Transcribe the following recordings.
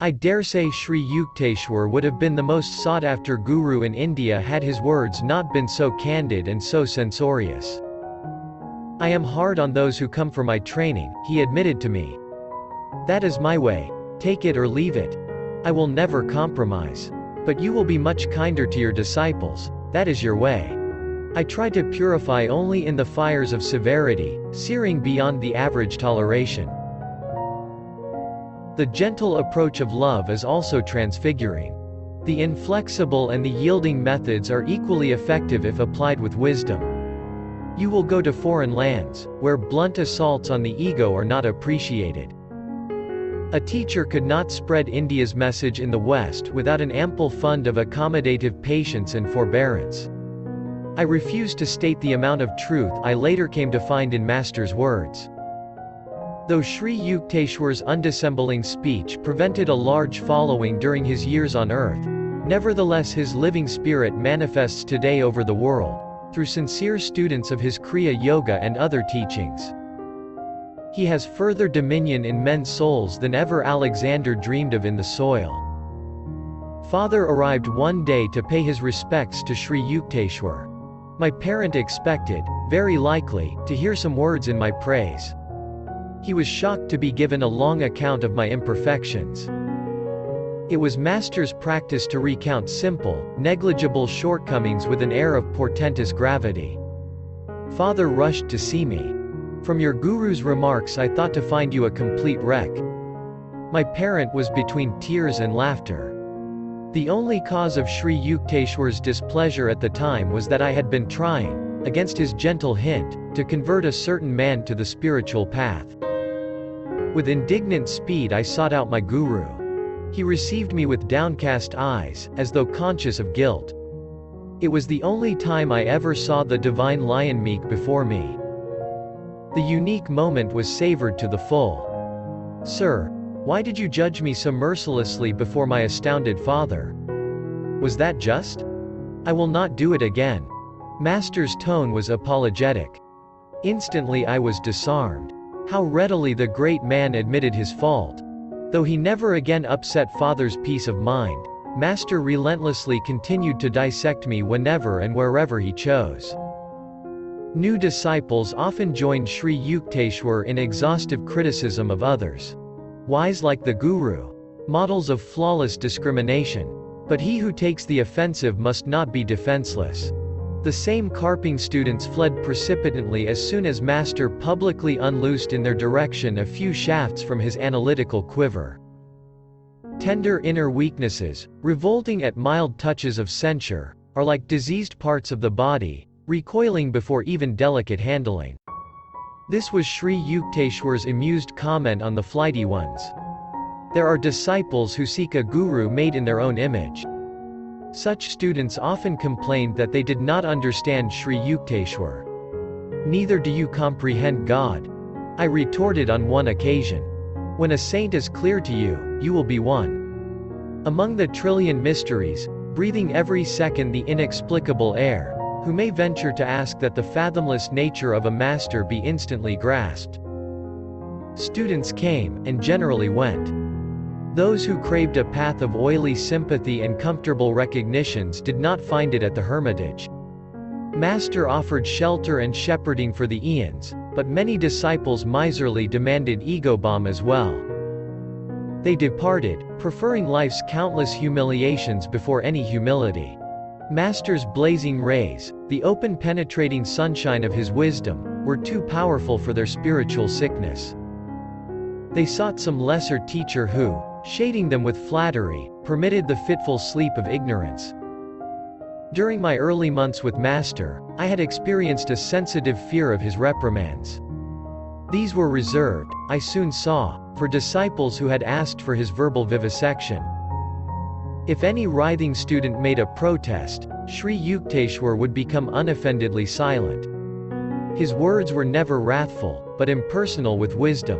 I dare say Sri Yukteswar would have been the most sought-after guru in India had his words not been so candid and so censorious. I am hard on those who come for my training, he admitted to me. That is my way. Take it or leave it. I will never compromise. But you will be much kinder to your disciples. That is your way. I try to purify only in the fires of severity, searing beyond the average toleration. The gentle approach of love is also transfiguring. The inflexible and the yielding methods are equally effective if applied with wisdom. You will go to foreign lands, where blunt assaults on the ego are not appreciated. A teacher could not spread India's message in the West without an ample fund of accommodative patience and forbearance. I refuse to state the amount of truth I later came to find in Master's words. Though Sri Yukteswar's undissembling speech prevented a large following during his years on earth, nevertheless his living spirit manifests today over the world, through sincere students of his Kriya Yoga and other teachings. He has further dominion in men's souls than ever Alexander dreamed of in the soil. Father arrived one day to pay his respects to Sri Yukteswar. My parent expected, very likely, to hear some words in my praise. He was shocked to be given a long account of my imperfections. It was Master's practice to recount simple, negligible shortcomings with an air of portentous gravity. Father rushed to see me. From your guru's remarks I thought to find you a complete wreck. My parent was between tears and laughter. The only cause of Sri Yukteswar's displeasure at the time was that I had been trying, against his gentle hint, to convert a certain man to the spiritual path. With indignant speed I sought out my guru. He received me with downcast eyes, as though conscious of guilt. It was the only time I ever saw the divine lion meek before me. The unique moment was savored to the full. Sir, why did you judge me so mercilessly before my astounded father? Was that just? I will not do it again. Master's tone was apologetic. Instantly I was disarmed. How readily the great man admitted his fault. Though he never again upset Father's peace of mind, Master relentlessly continued to dissect me whenever and wherever he chose. New disciples often joined Sri Yukteswar in exhaustive criticism of others. Wise like the guru. Models of flawless discrimination. But he who takes the offensive must not be defenseless. The same carping students fled precipitately as soon as Master publicly unloosed in their direction a few shafts from his analytical quiver. Tender inner weaknesses, revolting at mild touches of censure, are like diseased parts of the body, recoiling before even delicate handling. This was Sri Yukteswar's amused comment on the flighty ones. There are disciples who seek a guru made in their own image. Such students often complained that they did not understand Sri Yukteswar. Neither do you comprehend God. I retorted on one occasion. When a saint is clear to you, you will be one. Among the trillion mysteries, breathing every second the inexplicable air, who may venture to ask that the fathomless nature of a master be instantly grasped? Students came, and generally went. Those who craved a path of oily sympathy and comfortable recognitions did not find it at the Hermitage. Master offered shelter and shepherding for the eons, but many disciples miserly demanded ego balm as well. They departed, preferring life's countless humiliations before any humility. Master's blazing rays, the open penetrating sunshine of his wisdom, were too powerful for their spiritual sickness. They sought some lesser teacher who, shading them with flattery, permitted the fitful sleep of ignorance. During my early months with Master, I had experienced a sensitive fear of his reprimands. These were reserved, I soon saw, for disciples who had asked for his verbal vivisection. If any writhing student made a protest, Sri Yukteswar would become unoffendedly silent. His words were never wrathful, but impersonal with wisdom.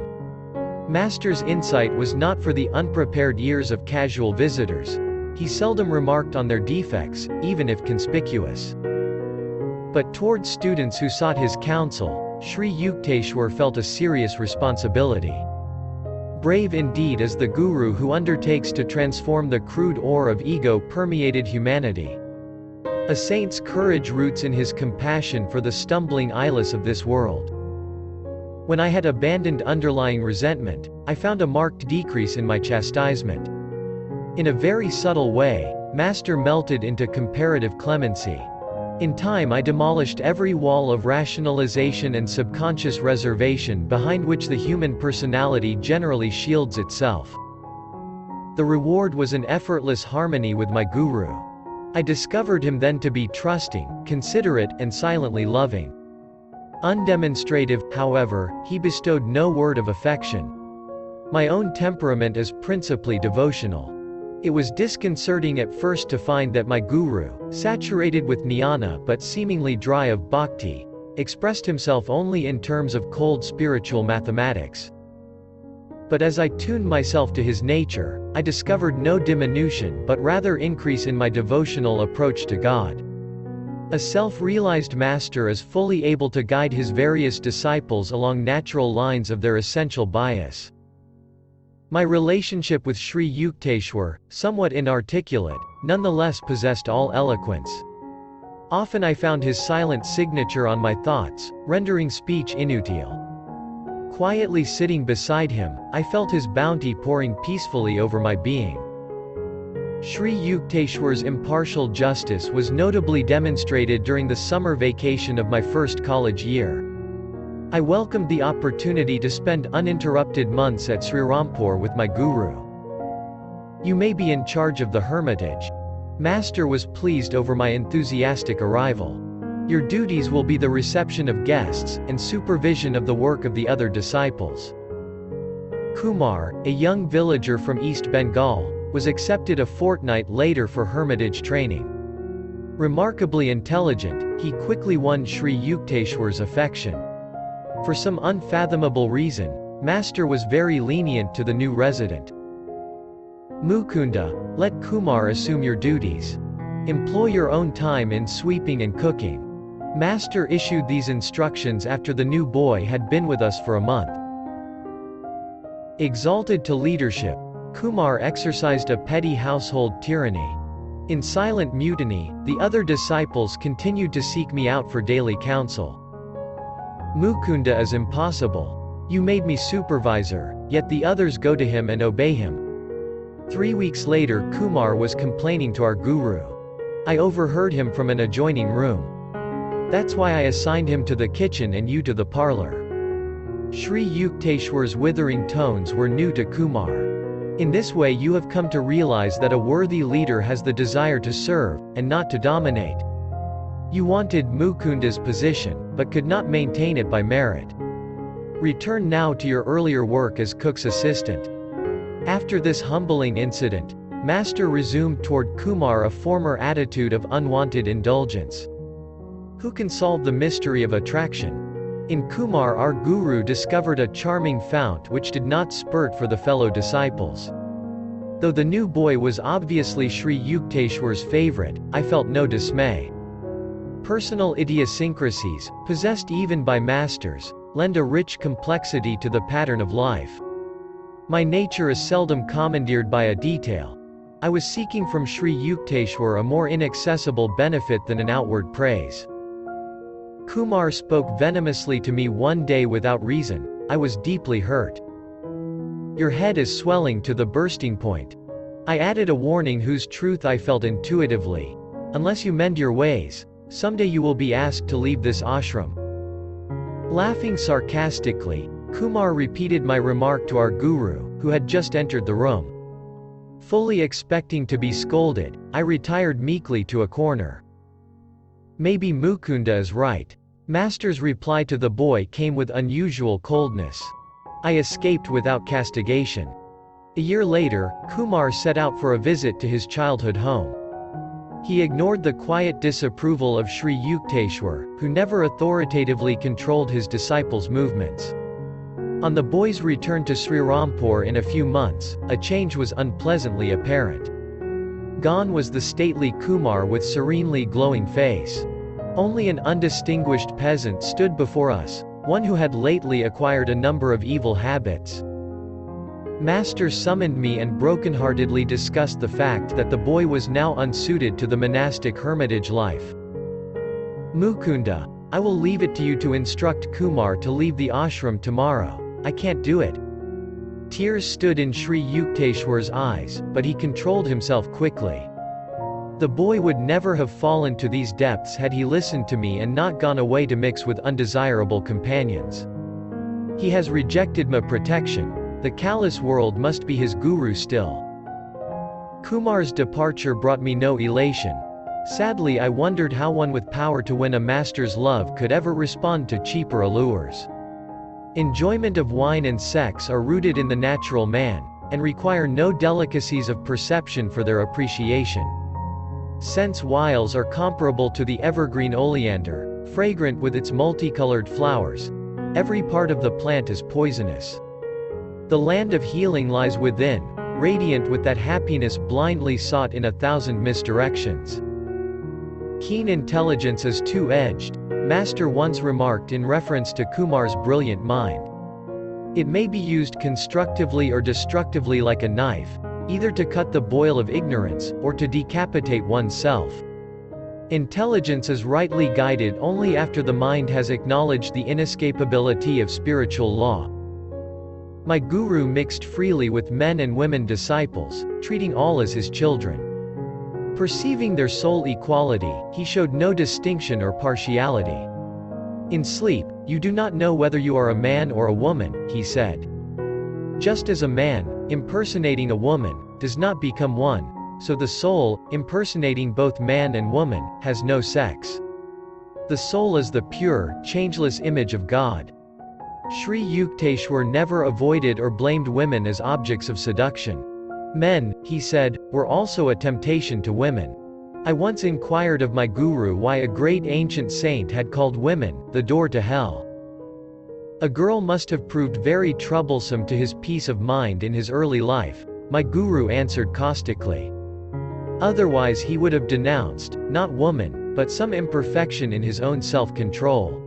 Master's insight was not for the unprepared ears of casual visitors. He seldom remarked on their defects, even if conspicuous. But toward students who sought his counsel, Sri Yukteswar felt a serious responsibility. Brave indeed is the guru who undertakes to transform the crude ore of ego-permeated humanity. A saint's courage roots in his compassion for the stumbling eyeless of this world. When I had abandoned underlying resentment, I found a marked decrease in my chastisement. In a very subtle way, Master melted into comparative clemency. In time I demolished every wall of rationalization and subconscious reservation behind which the human personality generally shields itself. The reward was an effortless harmony with my guru. I discovered him then to be trusting, considerate, and silently loving. Undemonstrative, however, he bestowed no word of affection. My own temperament is principally devotional. It was disconcerting at first to find that my guru, saturated with jnana but seemingly dry of bhakti, expressed himself only in terms of cold spiritual mathematics. But as I tuned myself to his nature, I discovered no diminution but rather increase in my devotional approach to God. A self-realized master is fully able to guide his various disciples along natural lines of their essential bias. My relationship with Sri Yukteswar, somewhat inarticulate, nonetheless possessed all eloquence. Often I found his silent signature on my thoughts, rendering speech inutile. Quietly sitting beside him, I felt his bounty pouring peacefully over my being. Sri Yukteswar's impartial justice was notably demonstrated during the summer vacation of my first college year. I welcomed the opportunity to spend uninterrupted months at Srirampur with my guru. You may be in charge of the Hermitage. Master was pleased over my enthusiastic arrival. Your duties will be the reception of guests, and supervision of the work of the other disciples. Kumar, a young villager from East Bengal, was accepted a fortnight later for Hermitage training. Remarkably intelligent, he quickly won Sri Yukteswar's affection. For some unfathomable reason, Master was very lenient to the new resident. Mukunda, let Kumar assume your duties. Employ your own time in sweeping and cooking. Master issued these instructions after the new boy had been with us for a month. Exalted to leadership, Kumar exercised a petty household tyranny. In silent mutiny, the other disciples continued to seek me out for daily counsel. Mukunda is impossible. You made me supervisor, yet the others go to him and obey him. 3 weeks later Kumar was complaining to our guru. I overheard him from an adjoining room. That's why I assigned him to the kitchen and you to the parlor. Sri Yukteswar's withering tones were new to Kumar. In this way you have come to realize that a worthy leader has the desire to serve, and not to dominate. You wanted Mukunda's position, but could not maintain it by merit. Return now to your earlier work as cook's assistant. After this humbling incident, Master resumed toward Kumar a former attitude of unwanted indulgence. Who can solve the mystery of attraction? In Kumar our guru discovered a charming fount which did not spurt for the fellow disciples. Though the new boy was obviously Sri Yukteswar's favorite, I felt no dismay. Personal idiosyncrasies, possessed even by masters, lend a rich complexity to the pattern of life. My nature is seldom commandeered by a detail. I was seeking from Sri Yukteswar a more inaccessible benefit than an outward praise. Kumar spoke venomously to me one day without reason. I was deeply hurt. Your head is swelling to the bursting point. I added a warning whose truth I felt intuitively. Unless you mend your ways, someday you will be asked to leave this ashram. Laughing sarcastically, Kumar repeated my remark to our guru, who had just entered the room. Fully expecting to be scolded, I retired meekly to a corner. Maybe Mukunda is right. Master's reply to the boy came with unusual coldness. I escaped without castigation. A year later, Kumar set out for a visit to his childhood home. He ignored the quiet disapproval of Sri Yukteswar, who never authoritatively controlled his disciples' movements. On the boy's return to Srirampur in a few months, a change was unpleasantly apparent. Gone was the stately Kumar with serenely glowing face. Only an undistinguished peasant stood before us, one who had lately acquired a number of evil habits. Master summoned me and brokenheartedly discussed the fact that the boy was now unsuited to the monastic hermitage life. Mukunda, I will leave it to you to instruct Kumar to leave the ashram tomorrow. I can't do it. Tears stood in Sri Yukteswar's eyes, but he controlled himself quickly. The boy would never have fallen to these depths had he listened to me and not gone away to mix with undesirable companions. He has rejected my protection. The callous world must be his guru still. Kumar's departure brought me no elation. Sadly, I wondered how one with power to win a master's love could ever respond to cheaper allures. Enjoyment of wine and sex are rooted in the natural man, and require no delicacies of perception for their appreciation. Sense wiles are comparable to the evergreen oleander, fragrant with its multicolored flowers. Every part of the plant is poisonous. The land of healing lies within, radiant with that happiness blindly sought in 1,000 misdirections. Keen intelligence is two-edged, Master once remarked in reference to Kumar's brilliant mind. It may be used constructively or destructively like a knife, either to cut the boil of ignorance, or to decapitate oneself. Intelligence is rightly guided only after the mind has acknowledged the inescapability of spiritual law. My guru mixed freely with men and women disciples, treating all as his children. Perceiving their soul equality, he showed no distinction or partiality. In sleep, you do not know whether you are a man or a woman, he said. Just as a man, impersonating a woman, does not become one, so the soul, impersonating both man and woman, has no sex. The soul is the pure, changeless image of God. Sri Yukteswar never avoided or blamed women as objects of seduction. Men, he said, were also a temptation to women. I once inquired of my guru why a great ancient saint had called women the door to hell. A girl must have proved very troublesome to his peace of mind in his early life, my guru answered caustically. Otherwise he would have denounced, not woman, but some imperfection in his own self-control.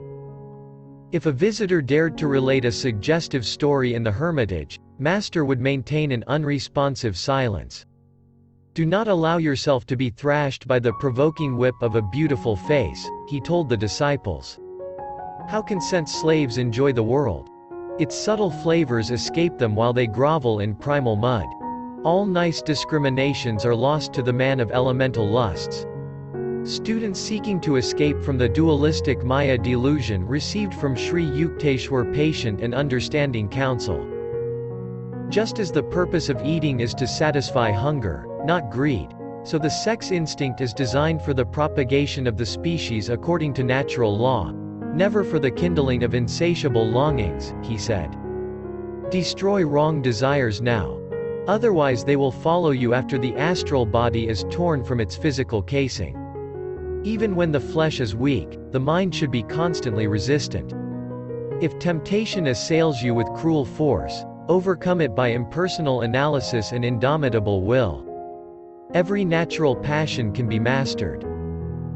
If a visitor dared to relate a suggestive story in the Hermitage, Master would maintain an unresponsive silence. Do not allow yourself to be thrashed by the provoking whip of a beautiful face, he told the disciples. How can sense slaves enjoy the world? Its subtle flavors escape them while they grovel in primal mud. All nice discriminations are lost to the man of elemental lusts. Students seeking to escape from the dualistic Maya delusion received from Sri Yukteswar patient and understanding counsel. Just as the purpose of eating is to satisfy hunger, not greed, so the sex instinct is designed for the propagation of the species according to natural law, never for the kindling of insatiable longings, he said. Destroy wrong desires now. Otherwise they will follow you after the astral body is torn from its physical casing. Even when the flesh is weak, the mind should be constantly resistant. If temptation assails you with cruel force, overcome it by impersonal analysis and indomitable will. Every natural passion can be mastered.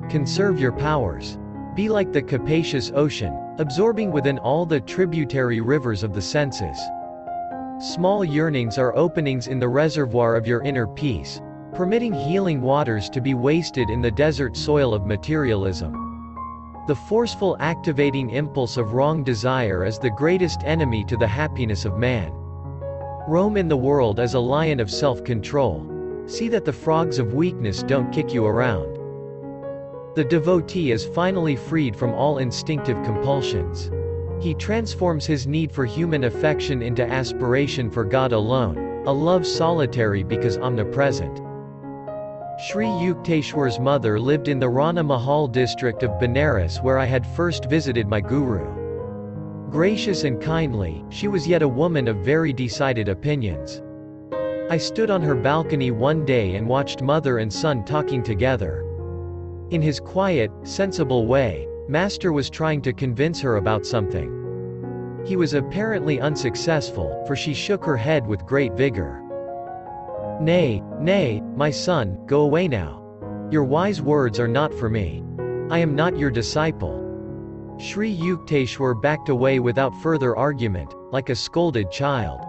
Conserve your powers. Be like the capacious ocean, absorbing within all the tributary rivers of the senses. Small yearnings are openings in the reservoir of your inner peace, permitting healing waters to be wasted in the desert soil of materialism. The forceful activating impulse of wrong desire is the greatest enemy to the happiness of man. Roam in the world as a lion of self-control. See that the frogs of weakness don't kick you around. The devotee is finally freed from all instinctive compulsions. He transforms his need for human affection into aspiration for God alone, a love solitary because omnipresent. Sri Yukteswar's mother lived in the Rana Mahal district of Benares where I had first visited my guru. Gracious and kindly, she was yet a woman of very decided opinions. I stood on her balcony one day and watched mother and son talking together. In his quiet, sensible way, Master was trying to convince her about something. He was apparently unsuccessful, for she shook her head with great vigor. Nay, nay, my son, go away now. Your wise words are not for me. I am not your disciple. Sri Yukteswar backed away without further argument, like a scolded child.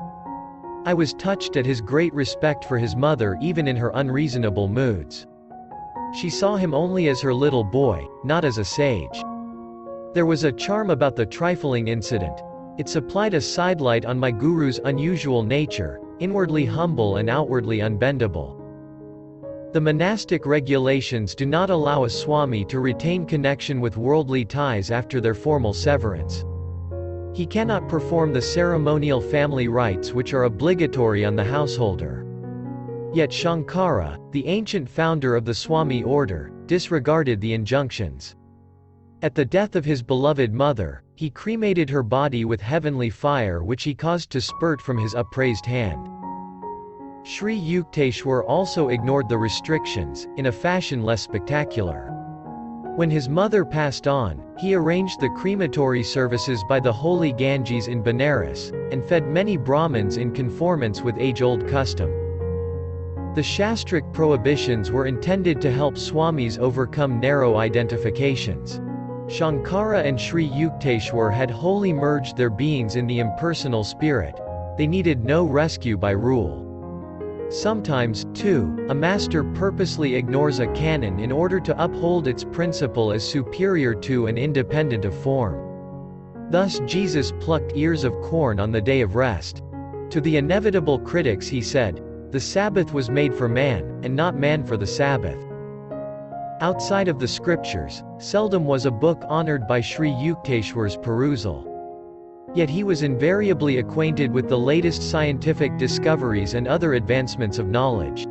I was touched at his great respect for his mother even in her unreasonable moods. She saw him only as her little boy, not as a sage. There was a charm about the trifling incident. It supplied a sidelight on my guru's unusual nature, inwardly humble and outwardly unbendable. The monastic regulations do not allow a swami to retain connection with worldly ties after their formal severance. He cannot perform the ceremonial family rites which are obligatory on the householder. Yet Shankara, the ancient founder of the Swami order, disregarded the injunctions. At the death of his beloved mother, he cremated her body with heavenly fire which he caused to spurt from his upraised hand. Sri Yukteswar also ignored the restrictions, in a fashion less spectacular. When his mother passed on, he arranged the crematory services by the holy Ganges in Benares, and fed many Brahmins in conformance with age-old custom. The Shastric prohibitions were intended to help swamis overcome narrow identifications. Shankara and Sri Yukteswar had wholly merged their beings in the impersonal spirit. They needed no rescue by rule. Sometimes, too, a master purposely ignores a canon in order to uphold its principle as superior to and independent of form. Thus Jesus plucked ears of corn on the day of rest. To the inevitable critics he said, "The Sabbath was made for man, and not man for the Sabbath." Outside of the scriptures, seldom was a book honored by Sri Yukteswar's perusal. Yet he was invariably acquainted with the latest scientific discoveries and other advancements of knowledge.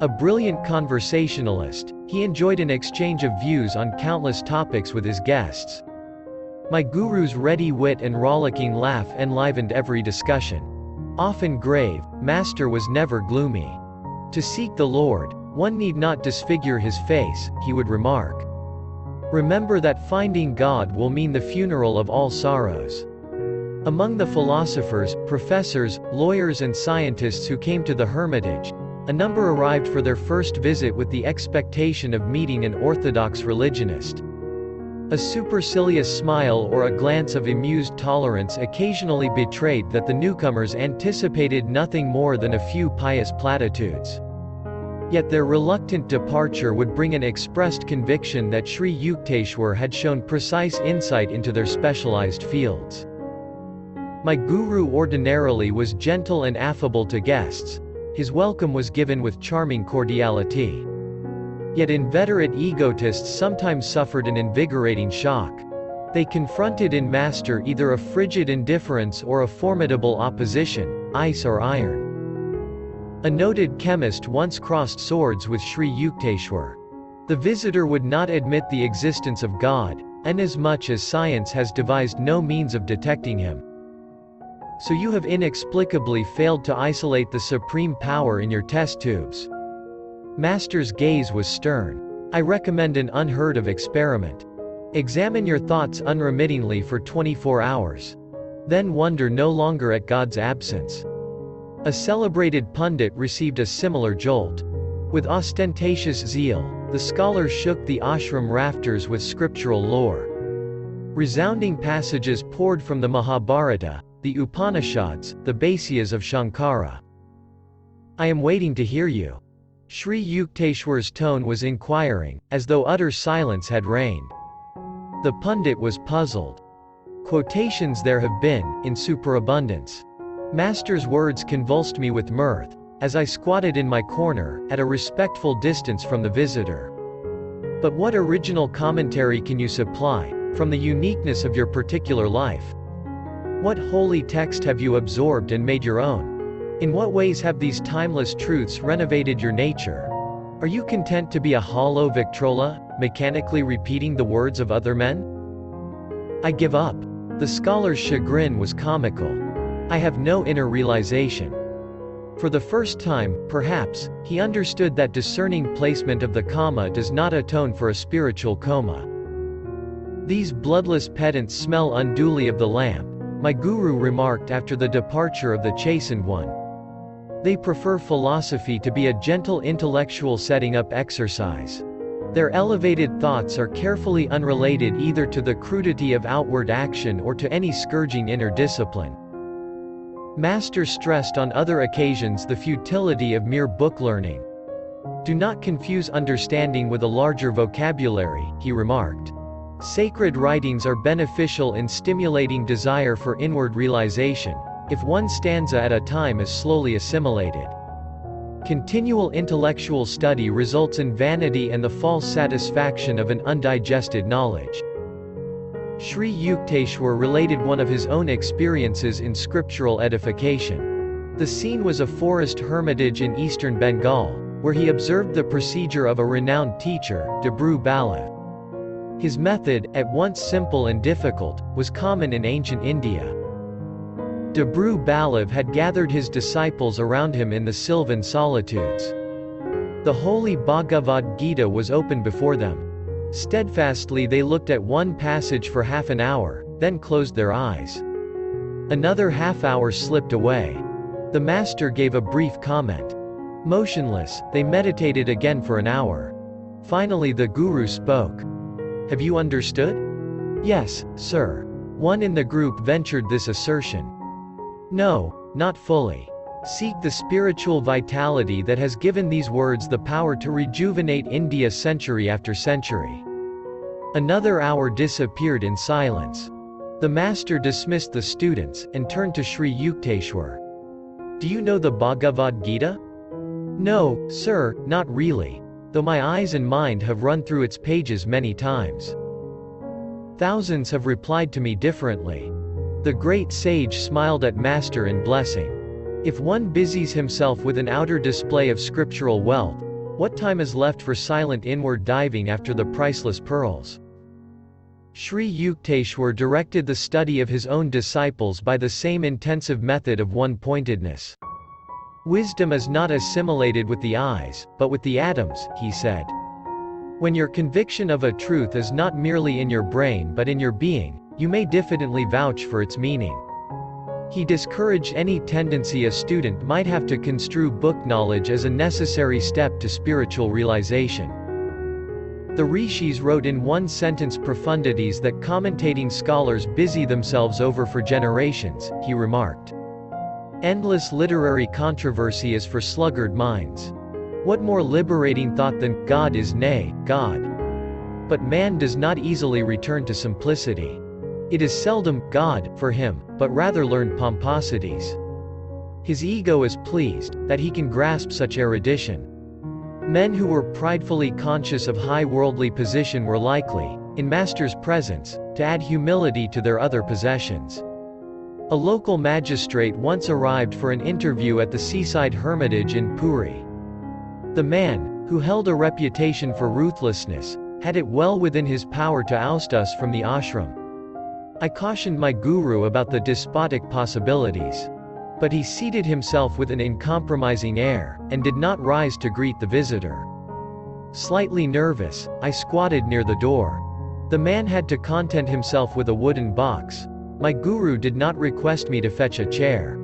A brilliant conversationalist, he enjoyed an exchange of views on countless topics with his guests. My guru's ready wit and rollicking laugh enlivened every discussion. Often grave, Master was never gloomy. To seek the Lord, one need not disfigure his face, he would remark. Remember that finding God will mean the funeral of all sorrows. Among the philosophers, professors, lawyers and scientists who came to the Hermitage, a number arrived for their first visit with the expectation of meeting an orthodox religionist. A supercilious smile or a glance of amused tolerance occasionally betrayed that the newcomers anticipated nothing more than a few pious platitudes. Yet their reluctant departure would bring an expressed conviction that Sri Yukteswar had shown precise insight into their specialized fields. My guru ordinarily was gentle and affable to guests. His welcome was given with charming cordiality. Yet inveterate egotists sometimes suffered an invigorating shock. They confronted in Master either a frigid indifference or a formidable opposition, ice or iron. A noted chemist once crossed swords with Sri Yukteswar. The visitor would not admit the existence of God, inasmuch as science has devised no means of detecting him. So you have inexplicably failed to isolate the supreme power in your test tubes. Master's gaze was stern. I recommend an unheard of experiment. Examine your thoughts unremittingly for 24 hours. Then wonder no longer at God's absence. A celebrated pundit received a similar jolt. With ostentatious zeal, the scholar shook the ashram rafters with scriptural lore. Resounding passages poured from the Mahabharata, the Upanishads, the Bhāshyas of Shankara. I am waiting to hear you. Sri Yukteswar's tone was inquiring, as though utter silence had reigned. The pundit was puzzled. Quotations there have been, in superabundance. Master's words convulsed me with mirth, as I squatted in my corner, at a respectful distance from the visitor. But what original commentary can you supply, from the uniqueness of your particular life? What holy text have you absorbed and made your own? In what ways have these timeless truths renovated your nature? Are you content to be a hollow Victrola, mechanically repeating the words of other men? I give up. The scholar's chagrin was comical. I have no inner realization. For the first time, perhaps, he understood that discerning placement of the comma does not atone for a spiritual coma. These bloodless pedants smell unduly of the lamp, my guru remarked after the departure of the chastened one. They prefer philosophy to be a gentle intellectual setting up exercise. Their elevated thoughts are carefully unrelated either to the crudity of outward action or to any scourging inner discipline. Master stressed on other occasions the futility of mere book learning. "Do not confuse understanding with a larger vocabulary," he remarked. "Sacred writings are beneficial in stimulating desire for inward realization, if one stanza at a time is slowly assimilated. Continual intellectual study results in vanity and the false satisfaction of an undigested knowledge." Sri Yukteswar related one of his own experiences in scriptural edification. The scene was a forest hermitage in eastern Bengal, where he observed the procedure of a renowned teacher, Dabru Balav. His method, at once simple and difficult, was common in ancient India. Dabru Balav had gathered his disciples around him in the sylvan solitudes. The holy Bhagavad Gita was open before them. Steadfastly they looked at one passage for half an hour, then closed their eyes. Another half-hour slipped away. The master gave a brief comment. Motionless, they meditated again for an hour. Finally the guru spoke. "Have you understood?" "Yes, sir." One in the group ventured this assertion. "No, not fully. Seek the spiritual vitality that has given these words the power to rejuvenate India century after century." Another hour disappeared in silence. The master dismissed the students, and turned to Sri Yukteswar. "Do you know the Bhagavad Gita?" "No, sir, not really, though my eyes and mind have run through its pages many times." Thousands have replied to me differently. The great sage smiled at master in blessing. If one busies himself with an outer display of scriptural wealth, what time is left for silent inward diving after the priceless pearls? Sri Yukteswar directed the study of his own disciples by the same intensive method of one-pointedness. "Wisdom is not assimilated with the eyes, but with the atoms," he said. "When your conviction of a truth is not merely in your brain but in your being, you may diffidently vouch for its meaning." He discouraged any tendency a student might have to construe book knowledge as a necessary step to spiritual realization. The rishis wrote in one-sentence profundities that commentating scholars busy themselves over for generations, he remarked. "Endless literary controversy is for sluggard minds. What more liberating thought than, 'God is nay, God'? But man does not easily return to simplicity. It is seldom God for him, but rather learned pomposities. His ego is pleased that he can grasp such erudition. Men who were pridefully conscious of high worldly position were likely, in master's presence, to add humility to their other possessions." A local magistrate once arrived for an interview at the seaside hermitage in Puri. The man, who held a reputation for ruthlessness, had it well within his power to oust us from the ashram. I cautioned my guru about the despotic possibilities. But he seated himself with an uncompromising air, and did not rise to greet the visitor. Slightly nervous, I squatted near the door. The man had to content himself with a wooden box. My guru did not request me to fetch a chair.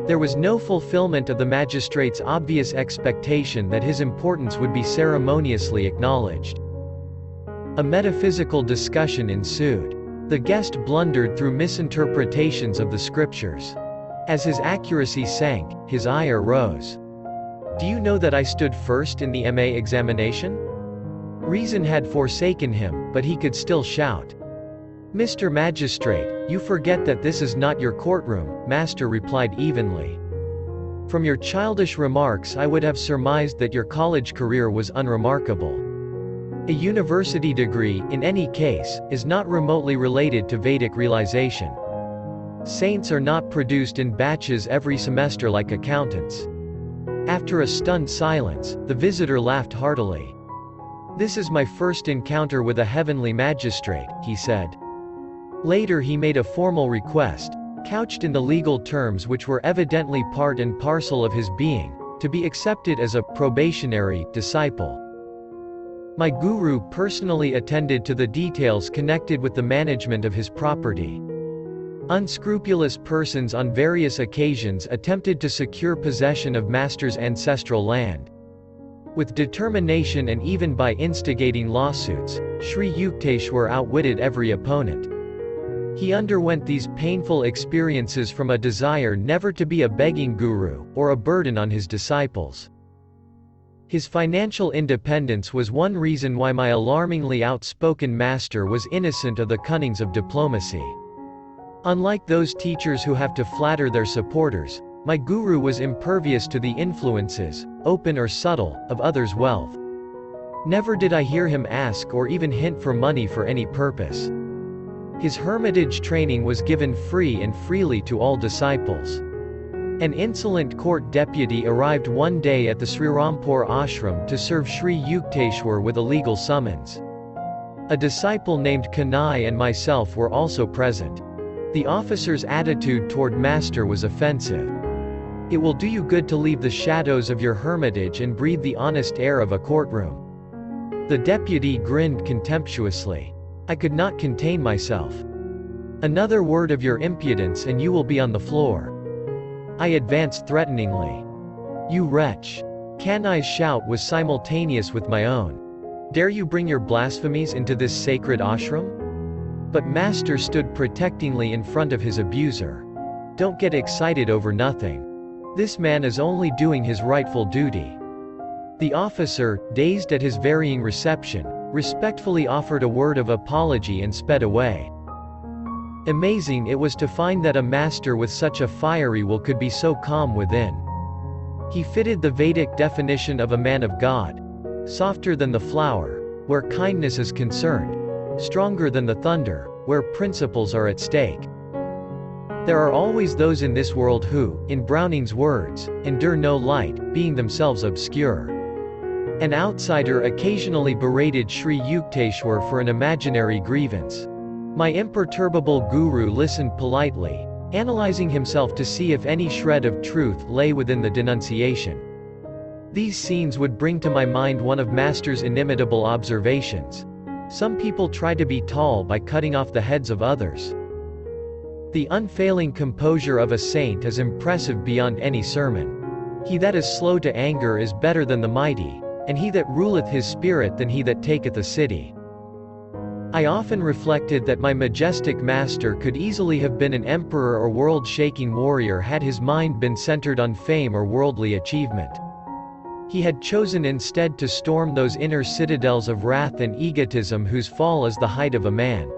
There was no fulfillment of the magistrate's obvious expectation that his importance would be ceremoniously acknowledged. A metaphysical discussion ensued. The guest blundered through misinterpretations of the scriptures. As his accuracy sank, his ire rose. "Do you know that I stood first in the MA examination?" Reason had forsaken him, but he could still shout. "Mr. Magistrate, you forget that this is not your courtroom," master replied evenly. "From your childish remarks I would have surmised that your college career was unremarkable. A university degree, in any case, is not remotely related to Vedic realization. Saints are not produced in batches every semester like accountants." After a stunned silence, the visitor laughed heartily. "This is my first encounter with a heavenly magistrate," he said. Later he made a formal request, couched in the legal terms which were evidently part and parcel of his being, to be accepted as a probationary disciple. My guru personally attended to the details connected with the management of his property. Unscrupulous persons on various occasions attempted to secure possession of master's ancestral land. With determination and even by instigating lawsuits, Sri Yukteswar outwitted every opponent. He underwent these painful experiences from a desire never to be a begging guru, or a burden on his disciples. His financial independence was one reason why my alarmingly outspoken master was innocent of the cunnings of diplomacy. Unlike those teachers who have to flatter their supporters, my guru was impervious to the influences, open or subtle, of others' wealth. Never did I hear him ask or even hint for money for any purpose. His hermitage training was given free and freely to all disciples. An insolent court deputy arrived one day at the Srirampur ashram to serve Sri Yukteswar with a legal summons. A disciple named Kanai and myself were also present. The officer's attitude toward Master was offensive. "It will do you good to leave the shadows of your hermitage and breathe the honest air of a courtroom." The deputy grinned contemptuously. I could not contain myself. "Another word of your impudence and you will be on the floor." I advanced threateningly. "You wretch!" Kanai's shout was simultaneous with my own. "Dare you bring your blasphemies into this sacred ashram?" But Master stood protectingly in front of his abuser. "Don't get excited over nothing. This man is only doing his rightful duty." The officer, dazed at his varying reception, respectfully offered a word of apology and sped away. Amazing it was to find that a master with such a fiery will could be so calm within. He fitted the Vedic definition of a man of God: softer than the flower, where kindness is concerned; stronger than the thunder, where principles are at stake. There are always those in this world who, in Browning's words, endure no light, being themselves obscure. An outsider occasionally berated Sri Yukteswar for an imaginary grievance. My imperturbable guru listened politely, analyzing himself to see if any shred of truth lay within the denunciation. These scenes would bring to my mind one of Master's inimitable observations: "Some people try to be tall by cutting off the heads of others." The unfailing composure of a saint is impressive beyond any sermon. "He that is slow to anger is better than the mighty, and he that ruleth his spirit than he that taketh a city." I often reflected that my majestic master could easily have been an emperor or world-shaking warrior had his mind been centered on fame or worldly achievement. He had chosen instead to storm those inner citadels of wrath and egotism whose fall is the height of a man.